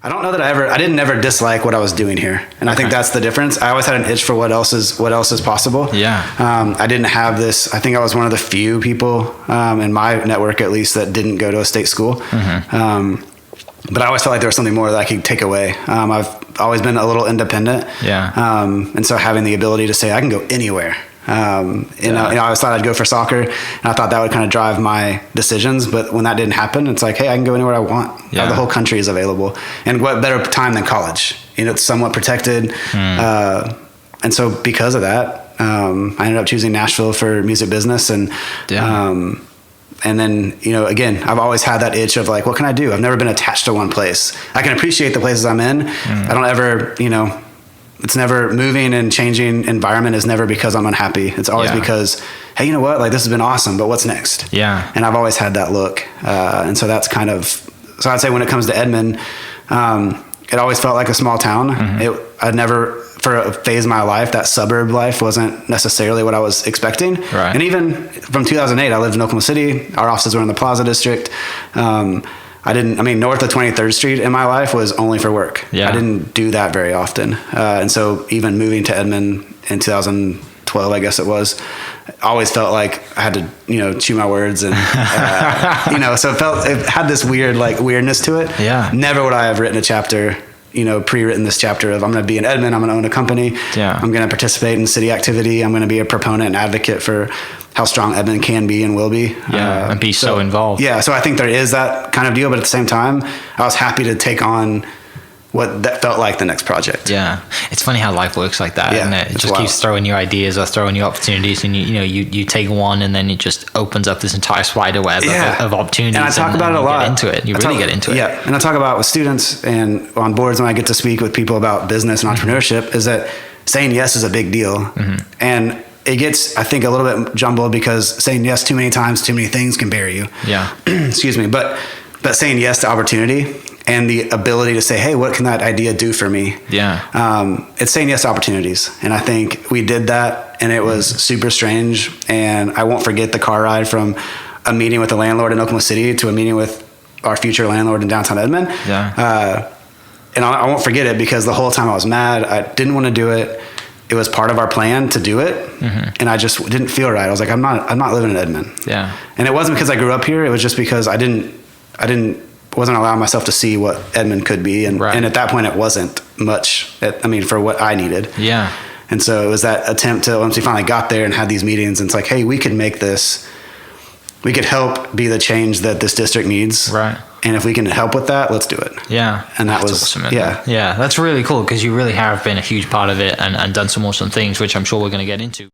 I don't know that I didn't ever dislike what I was doing here. And I think that's the difference. I always had an itch for what else is possible. Yeah. I didn't have this. I think I was one of the few people in my network, at least, that didn't go to a state school. But I always felt like there was something more that I could take away. I've always been a little independent. Yeah. And so having the ability to say, I can go anywhere. I always thought I'd go for soccer, and I thought that would kind of drive my decisions. But when that didn't happen, it's like, hey, I can go anywhere I want. Yeah. The whole country is available. And what better time than college? It's somewhat protected. And so because of that, I ended up choosing Nashville for music business. And then, again, I've always had that itch of like, what can I do? I've never been attached to one place. I can appreciate the places I'm in. I don't ever, it's never moving and changing environment is never because I'm unhappy. It's always because, hey, you know what? Like, this has been awesome, but what's next? Yeah. And I've always had that look. And so that's so I'd say when it comes to Edmond, it always felt like a small town. I'd never, for a phase of my life, that suburb life wasn't necessarily what I was expecting. Right. And even from 2008, I lived in Oklahoma City. Our offices were in the Plaza District. North of 23rd Street in my life was only for work. Yeah. I didn't do that very often. And so even moving to Edmond in 2012, I guess it was, I always felt like I had to, chew my words and, so it had this weirdness to it. Yeah. Never would I have written a chapter, pre-written this chapter of I'm going to be in Edmond, I'm going to own a company. Yeah. I'm going to participate in city activity. I'm going to be a proponent and advocate for how strong Edmond can be and will be. And be so involved. Yeah. So I think there is that kind of deal, but at the same time, I was happy to take on what that felt like the next project. Yeah. It's funny how life works like that, isn't it? It just keeps throwing you ideas or throwing you opportunities, and you take one and then it just opens up this entire spider web of opportunities. And I talk about it a lot. Get into it. You really get into it. Yeah. And I talk about with students and on boards when I get to speak with people about business and entrepreneurship is that saying yes is a big deal. And it gets, I think, a little bit jumbled because saying yes too many times, too many things can bury you. Yeah. Excuse me. But saying yes to opportunity and the ability to say, hey, what can that idea do for me? Yeah. It's saying yes to opportunities. And I think we did that, and it was super strange. And I won't forget the car ride from a meeting with the landlord in Oklahoma City to a meeting with our future landlord in downtown Edmond. Yeah. And I won't forget it because the whole time I was mad. I didn't want to do it. It was part of our plan to do it. And I just didn't feel right. I was like, I'm not living in Edmond. Yeah. And it wasn't because I grew up here. It was just because I wasn't allowing myself to see what Edmond could be. And at that point it wasn't much, for what I needed. Yeah. And so it was that attempt to, once we finally got there and had these meetings, and it's like, hey, we could make this, we could help be the change that this district needs. Right. And if we can help with that, let's do it. Yeah. And that's awesome. Yeah. Yeah. That's really cool because you really have been a huge part of it and done some awesome things, which I'm sure we're going to get into.